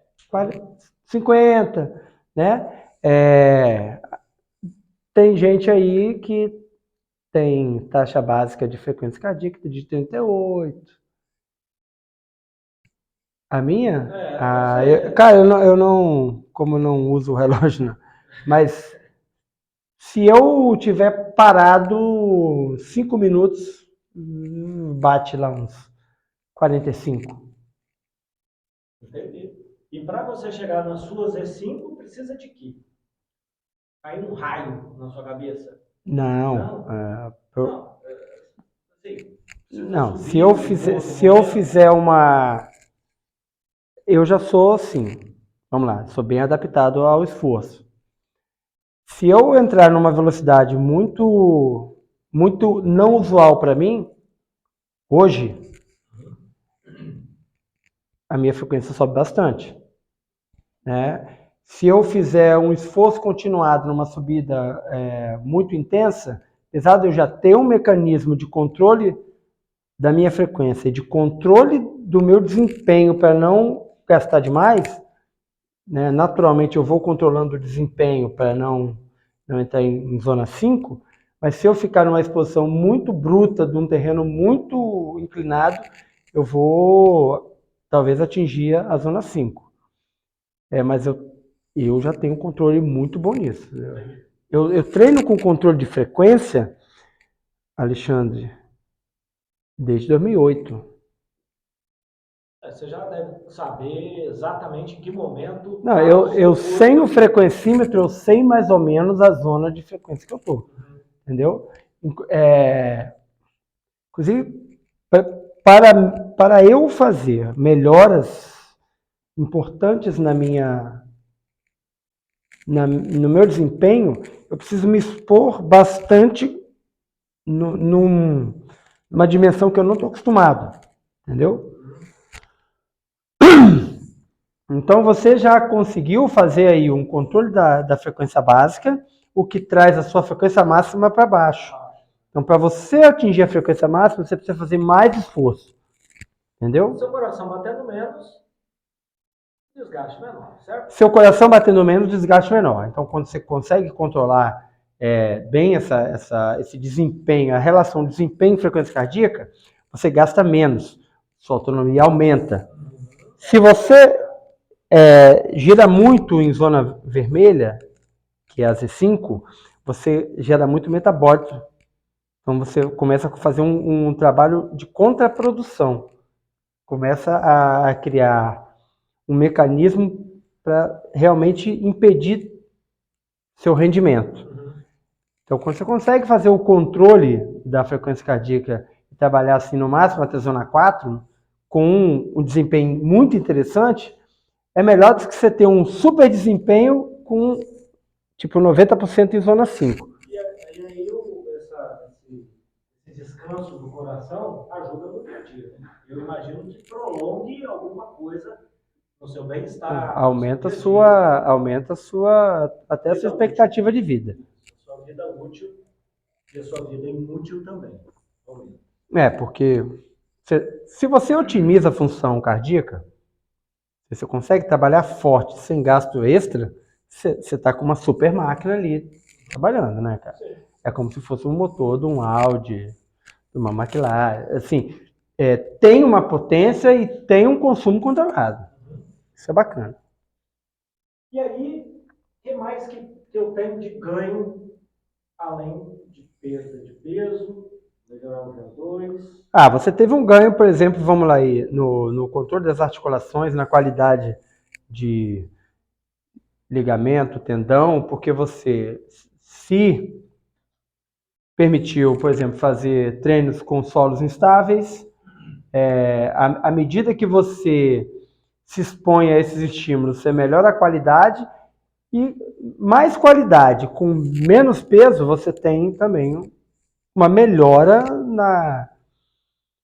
50, né? Tem gente aí que tem taxa básica de frequência cardíaca de 38. A minha? Cara, eu não, como eu não uso o relógio, não. Mas se eu tiver parado 5 minutos, bate lá uns 45. Entendi. E para você chegar na sua Z5, precisa de quê? Cair um raio na sua cabeça? Não. Não, se eu fizer uma... Eu já sou assim, vamos lá, sou bem adaptado ao esforço. Se eu entrar numa velocidade muito não usual para mim, hoje, a minha frequência sobe bastante. Né? Se eu fizer um esforço continuado numa subida muito intensa, apesar de eu já ter um mecanismo de controle da minha frequência, de controle do meu desempenho para não gastar demais, né? Naturalmente eu vou controlando o desempenho para não entrar em zona 5, mas se eu ficar numa exposição muito bruta, de um terreno muito inclinado, eu vou talvez atingir a zona 5. Mas eu já tenho um controle muito bom nisso. Eu treino com controle de frequência, Alexandre, desde 2008. Você já deve saber exatamente em que momento... Não, eu sem o frequencímetro, eu sei mais ou menos a zona de frequência que eu estou. Entendeu? Inclusive, para eu fazer melhoras importantes no meu desempenho, eu preciso me expor bastante numa dimensão que eu não estou acostumado. Entendeu? Então, você já conseguiu fazer aí um controle da frequência básica, o que traz a sua frequência máxima para baixo. Então, para você atingir a frequência máxima, você precisa fazer mais esforço. Entendeu? Seu coração batendo menos, desgaste menor, certo? Seu coração batendo menos, desgaste menor. Então, quando você consegue controlar bem esse desempenho, a relação desempenho e frequência cardíaca, você gasta menos. Sua autonomia aumenta. Se você gira muito em zona vermelha, que é a Z5, você gera muito metabólito. Então você começa a fazer um trabalho de contraprodução. Começa a criar um mecanismo para realmente impedir seu rendimento. Então, quando você consegue fazer o controle da frequência cardíaca e trabalhar assim no máximo até zona 4, com um desempenho muito interessante, é melhor do que você ter um super desempenho com tipo 90% em zona 5. E aí esse descanso do coração ajuda no dia a dia. Né? Eu imagino que prolongue alguma coisa no seu bem-estar. Aumenta até a sua expectativa de vida. Sua vida útil e a sua vida inútil também. Porque se você otimiza a função cardíaca, se você consegue trabalhar forte, sem gasto extra, você está com uma super máquina ali trabalhando, né, cara? Sim. É como se fosse um motor de um Audi, de uma McLaren. Assim, tem uma potência e tem um consumo controlado. Isso é bacana. E aí, o que mais que eu tenho de ganho, além de perda de peso, melhorar o VO2? Você teve um ganho, por exemplo, vamos lá aí, no controle das articulações, na qualidade de ligamento, tendão, porque você se permitiu, por exemplo, fazer treinos com solos instáveis. À medida que você se expõe a esses estímulos, você melhora a qualidade e mais qualidade com menos peso, você tem também uma melhora na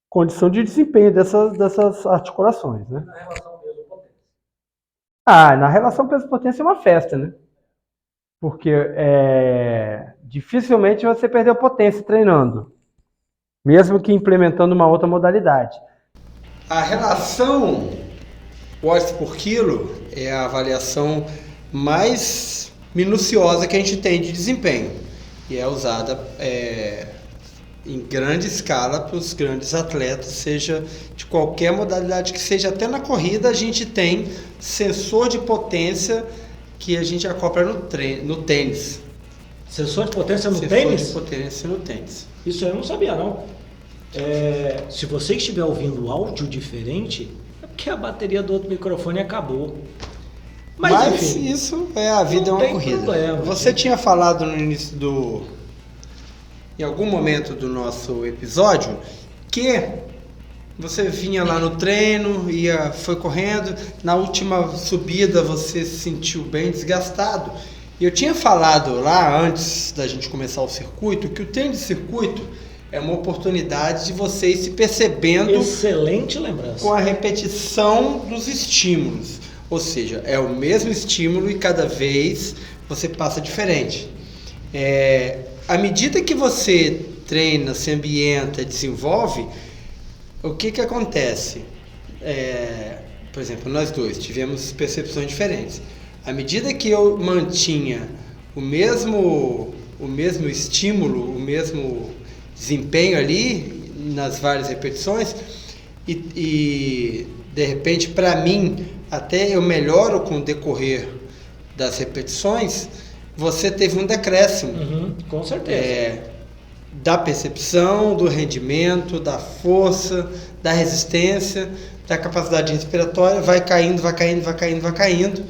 condição de desempenho dessas articulações, né? Na relação peso-potência. Na relação peso-potência é uma festa, né? Porque dificilmente você perdeu potência treinando, mesmo que implementando uma outra modalidade. A relação watts por quilo é a avaliação mais minuciosa que a gente tem de desempenho e é usada em grande escala para os grandes atletas, seja de qualquer modalidade que seja. Até na corrida a gente tem sensor de potência que a gente acopla no tênis. Sensor de potência no tênis? Sensor de potência no tênis. Isso eu não sabia, não. Se você estiver ouvindo áudio diferente, é porque a bateria do outro microfone acabou. Mas enfim, isso a vida é uma corrida. Problema, você tinha falado no início em algum momento do nosso episódio, que você vinha lá no treino, foi correndo, na última subida você se sentiu bem desgastado. E eu tinha falado lá, antes da gente começar o circuito, que o treino de circuito é uma oportunidade de você ir se percebendo. Excelente lembrança. Com a repetição dos estímulos. Ou seja, é o mesmo estímulo e cada vez você passa diferente. À medida que você treina, se ambienta, desenvolve, o que acontece? Por exemplo, nós dois tivemos percepções diferentes. À medida que eu mantinha o mesmo estímulo, o mesmo desempenho ali nas várias repetições e de repente para mim até eu melhoro com o decorrer das repetições, você teve um decréscimo. Com certeza. Da percepção, do rendimento, da força, da resistência, da capacidade respiratória, vai caindo.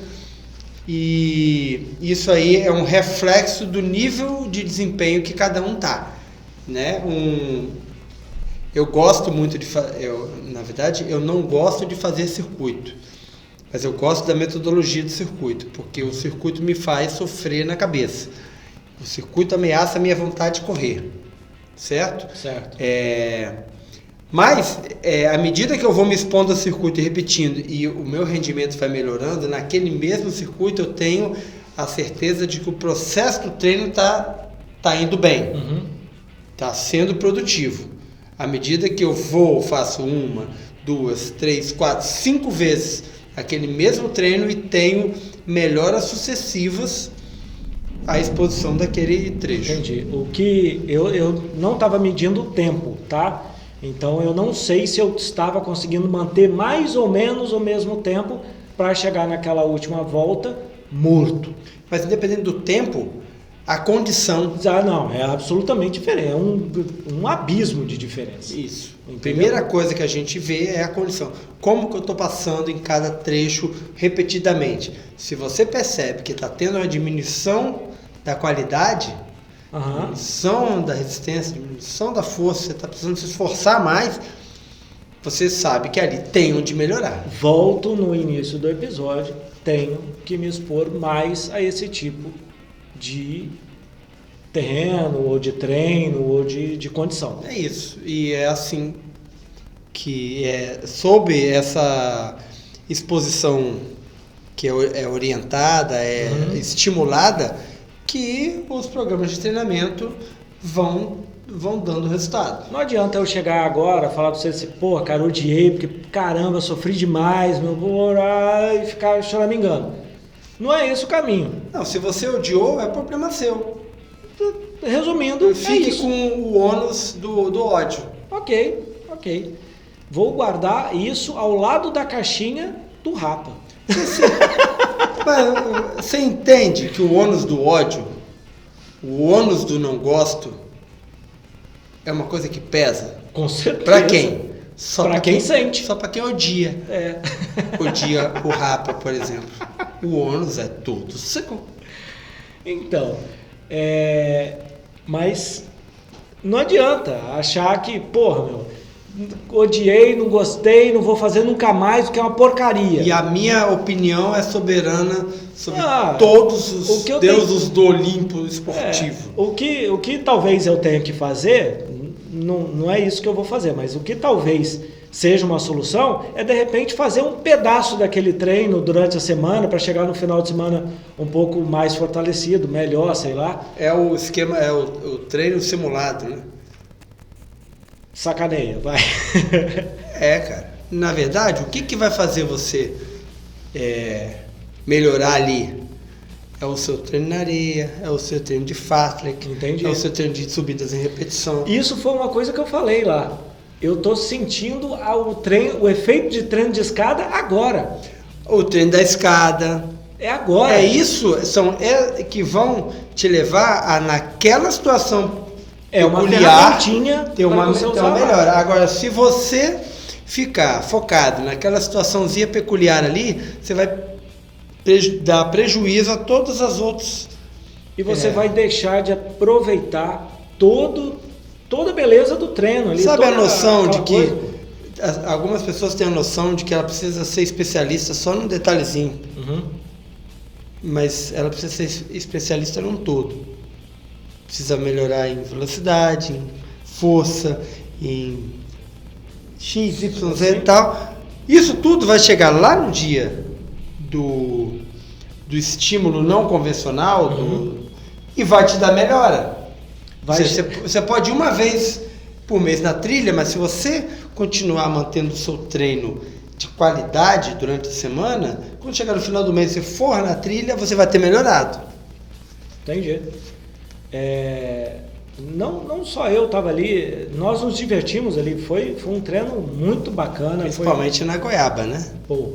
E isso aí é um reflexo do nível de desempenho que cada um tá, né? Eu gosto muito na verdade, eu não gosto de fazer circuito, mas eu gosto da metodologia do circuito, porque o circuito me faz sofrer na cabeça. O circuito ameaça a minha vontade de correr, certo? Certo. Mas, à medida que eu vou me expondo ao circuito e repetindo, e o meu rendimento vai melhorando, naquele mesmo circuito eu tenho a certeza de que o processo do treino tá indo bem, tá sendo produtivo. À medida que eu faço 1, 2, 3, 4, 5 vezes aquele mesmo treino e tenho melhoras sucessivas à exposição daquele trecho. Entendi. O que eu não estava medindo o tempo, tá? Então eu não sei se eu estava conseguindo manter mais ou menos o mesmo tempo para chegar naquela última volta morto. Mas independente do tempo, a condição... Não, é absolutamente diferente, é um abismo de diferença. Isso. Entendeu? Primeira coisa que a gente vê é a condição. Como que eu estou passando em cada trecho repetidamente? Se você percebe que está tendo uma diminuição da qualidade, diminuição da resistência, diminuição da força, você está precisando se esforçar mais, você sabe que ali tem onde melhorar. Volto no início do episódio, tenho que me expor mais a esse tipo de terreno, ou de treino, ou de condição. É isso, e é assim que sob essa exposição que é orientada, estimulada, que os programas de treinamento vão dando resultado. Não adianta eu chegar agora, falar pra você assim, pô, cara, odiei, porque caramba, sofri demais, vou orar e ficar choramingando. Não é esse o caminho. Não, se você odiou, é problema seu. Resumindo, fique isso. com o ônus do ódio. Ok. Vou guardar isso ao lado da caixinha do Rapa. Você entende que o ônus do ódio, o ônus do não gosto, é uma coisa que pesa? Com certeza. Pra quem? Só pra quem sente. Só pra quem odia. Odia o Rapa, por exemplo. O ônus é todo seu. Então, mas não adianta achar que, porra, odiei, não gostei, não vou fazer nunca mais, porque é uma porcaria. E a minha opinião é soberana sobre todos os deuses do Olimpo esportivo. O que talvez eu tenha que fazer, não é isso que eu vou fazer, mas o que talvez seja uma solução é de repente fazer um pedaço daquele treino durante a semana para chegar no final de semana um pouco mais fortalecido, melhor, sei lá. É o esquema, é o treino simulado, né? Sacaneia, vai. Cara. Na verdade, o que vai fazer você melhorar ali? É o seu treino na areia, é o seu treino de fartlek, Entendi. É o seu treino de subidas em repetição. Isso foi uma coisa que eu falei lá. Eu tô sentindo o efeito de treino de escada agora. O treino da escada. É agora. É isso, que vão te levar a, naquela situação peculiar, ter uma melhora. Agora, se você ficar focado naquela situaçãozinha peculiar ali, você vai dar prejuízo a todas as outras. E você vai deixar de aproveitar toda a beleza do treino ali. Sabe a noção de que algumas pessoas têm a noção de que ela precisa ser especialista só num detalhezinho. Mas ela precisa ser especialista num todo. Precisa melhorar em velocidade, em força, em X, Y, Z e tal. Isso tudo vai chegar lá no dia do estímulo não convencional e vai te dar melhora. Você pode ir uma vez por mês na trilha, mas se você continuar mantendo o seu treino de qualidade durante a semana, quando chegar no final do mês e for na trilha, você vai ter melhorado. Entendi. Não só eu estava ali, nós nos divertimos ali, foi um treino muito bacana. Principalmente na goiaba, né? Pô,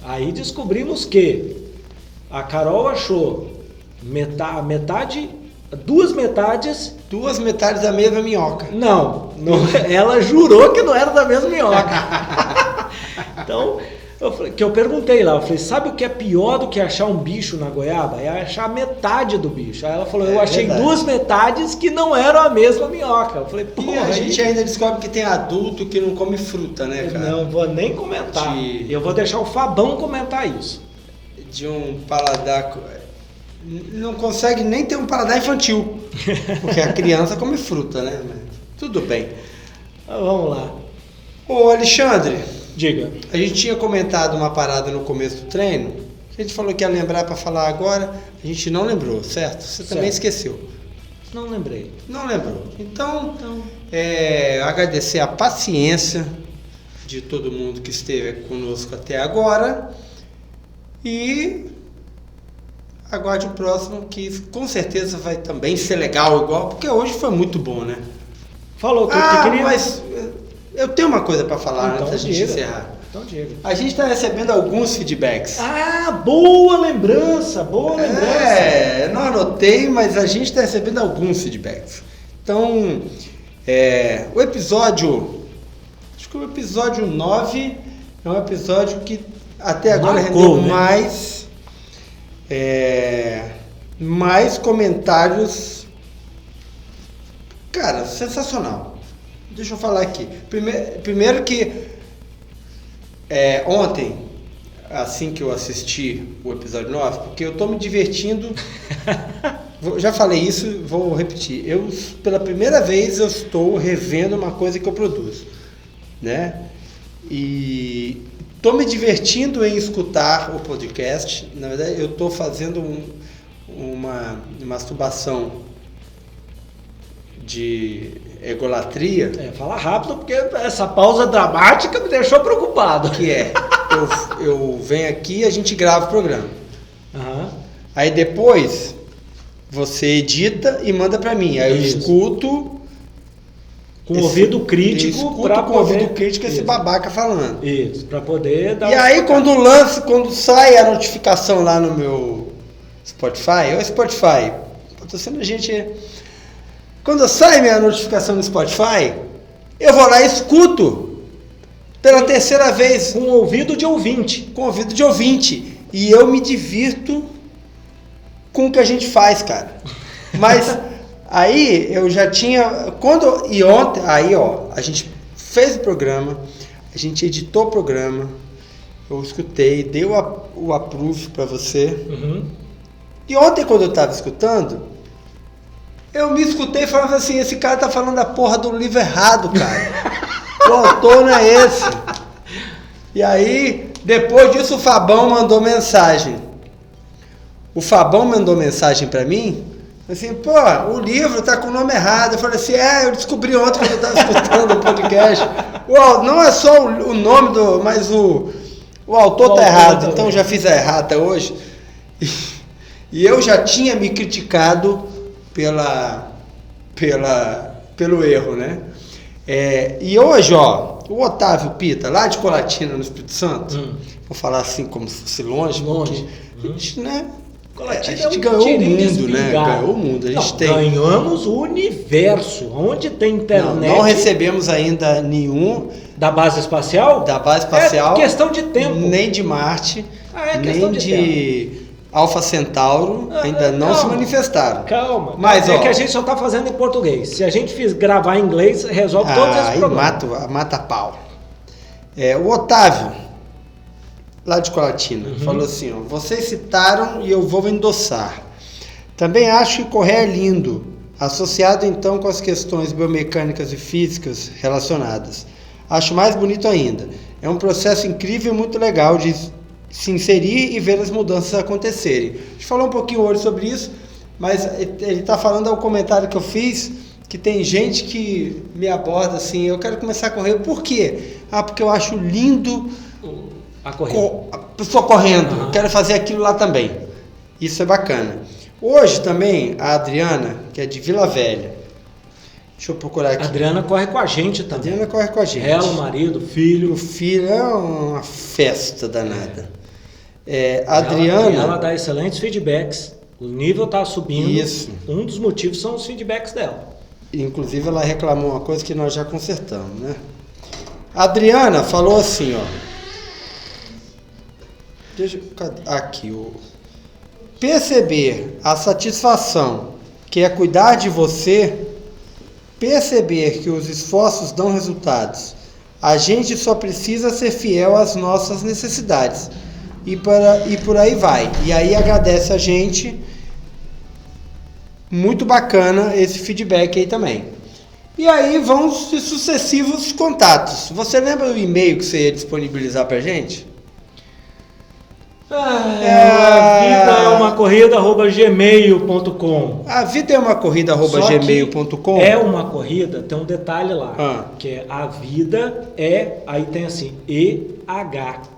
aí descobrimos que a Carol achou duas metades da mesma minhoca. Não, ela jurou que não era da mesma minhoca. Então, eu perguntei lá, eu falei, sabe o que é pior do que achar um bicho na goiaba? É achar metade do bicho. Aí ela falou, eu achei verdade. Duas metades que não eram a mesma minhoca. Eu falei, pô, e a gente ainda descobre que tem adulto que não come fruta, né, cara? Não vou nem comentar. Eu vou deixar o Fabão comentar isso. De um paladar... Não consegue nem ter um paladar infantil. Porque a criança come fruta, né? Mas tudo bem. Vamos lá. Ô, Alexandre... Diga. A gente tinha comentado uma parada no começo do treino, que a gente falou que ia lembrar para falar agora, a gente não lembrou, certo? Você também esqueceu. Não lembrei. Não lembrou. Então agradecer a paciência de todo mundo que esteve conosco até agora e aguarde o próximo, que com certeza vai também ser legal igual, porque hoje foi muito bom, né? Falou tudo que queria. Mas eu tenho uma coisa para falar antes da gente encerrar. Então diga. A gente está recebendo alguns feedbacks. Boa lembrança, eu não anotei, mas a gente está recebendo alguns feedbacks. Então, o episódio, acho que o episódio 9 é um episódio que até agora rendeu mais comentários Cara, sensacional. Deixa eu falar aqui. Primeiro que ontem, assim que eu assisti o episódio 9, porque eu tô me divertindo. Já falei isso, vou repetir. Pela primeira vez, eu estou revendo uma coisa que eu produzo, né? E tô me divertindo em escutar o podcast. Na verdade, eu tô fazendo uma masturbação de egolatria. Fala rápido, porque essa pausa dramática me deixou preocupado. Que eu venho aqui e a gente grava o programa. Uhum. Aí depois você edita e manda pra mim. Aí eu escuto com ouvido crítico para com ouvido crítico esse babaca falando. Isso, para poder dar. E aí quando sai a notificação lá no meu Spotify, patrocina a gente. Quando sai minha notificação no Spotify, eu vou lá e escuto pela terceira vez. Com ouvido de ouvinte. Com ouvido de ouvinte. E eu me divirto com o que a gente faz, cara. Mas aí eu já tinha. Ontem, a gente fez o programa, a gente editou o programa, eu escutei, dei o approve pra você. Uhum. E ontem, quando eu tava escutando, eu me escutei falando assim: esse cara tá falando a porra do livro errado, cara. O autor não é esse. E aí, depois disso, o Fabão mandou mensagem. O Fabão mandou mensagem pra mim, assim, pô, o livro tá com o nome errado. Eu falei assim, eu descobri ontem quando eu tava escutando o podcast. Não é só o nome mas o autor tá errado, então já fiz a errata hoje. E eu já tinha me criticado pelo erro, né? E hoje, o Otávio Pita, lá de Colatina, no Espírito Santo, vou falar assim como se fosse longe. Porque a gente, né? A gente ganhou o mundo, né? Ganhou o mundo. Ganhamos o universo. Onde tem internet. Não recebemos ainda nenhum. Da base espacial? Da base espacial. É questão de tempo. Nem de Marte. Nem de Alfa Centauro. Ainda não se manifestaram. Calma. Mas, que a gente só está fazendo em português. Se a gente gravar em inglês, resolve todos esses problemas. Aí mata pau. O Otávio, lá de Colatina, falou assim, vocês citaram e eu vou endossar. Também acho que correr é lindo, associado então com as questões biomecânicas e físicas relacionadas. Acho mais bonito ainda. É um processo incrível e muito legal de se inserir e ver as mudanças acontecerem. A gente falou um pouquinho hoje sobre isso, mas ele está falando ao comentário que eu fiz, que tem gente que me aborda assim, eu quero começar a correr. Por quê? Porque eu acho lindo a pessoa correndo, quero fazer aquilo lá também. Isso é bacana. Hoje também a Adriana, que é de Vila Velha, deixa eu procurar aqui. A Adriana corre com a gente também. Adriana corre com a gente. Ela, o marido, o filho. O filho é uma festa danada. Adriana. Ela dá excelentes feedbacks. O nível está subindo. Isso. Um dos motivos são os feedbacks dela. Inclusive ela reclamou uma coisa que nós já consertamos, né? A Adriana falou assim, aqui, perceber a satisfação que é cuidar de você, perceber que os esforços dão resultados. A gente só precisa ser fiel às nossas necessidades. E por aí vai. E aí agradece a gente. Muito bacana esse feedback aí também. E aí vão os sucessivos contatos. Você lembra do e-mail que você ia disponibilizar pra gente? A vida é uma corrida@gmail.com. A vida é uma corrida@gmail.com. É uma corrida, tem um detalhe lá, que é a vida aí tem assim, EH.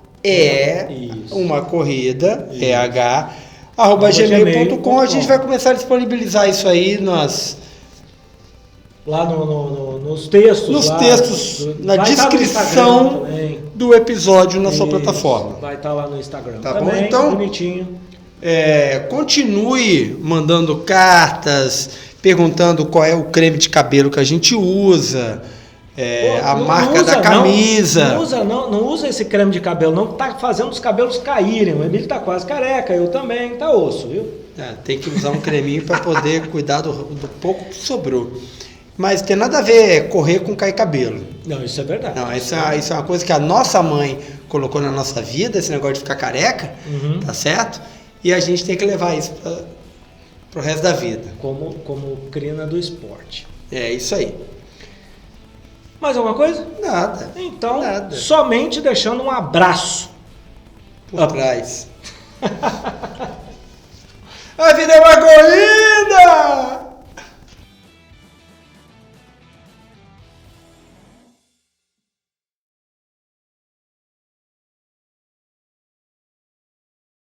Uma corrida, EH@gmail.com. A gente vai começar a disponibilizar isso aí lá nos textos. Nos textos, na descrição do episódio na sua plataforma. Vai estar lá no Instagram. Tá também, bom? Então, bonitinho. Continue mandando cartas, perguntando qual é o creme de cabelo que a gente usa, a marca da camisa. Não usa esse creme de cabelo, não, que tá fazendo os cabelos caírem. O Emílio tá quase careca, eu também, tá osso, viu? Tem que usar um creminho para poder cuidar do pouco que sobrou. Mas tem nada a ver correr com cair cabelo. Não, isso é verdade. Não, isso é uma coisa que a nossa mãe colocou na nossa vida, esse negócio de ficar careca, tá certo? E a gente tem que levar isso pro resto da vida. Como crina do esporte. É isso aí. Mais alguma coisa? Nada. Então, Nada. somente deixando um abraço Por trás. A vida é uma corrida!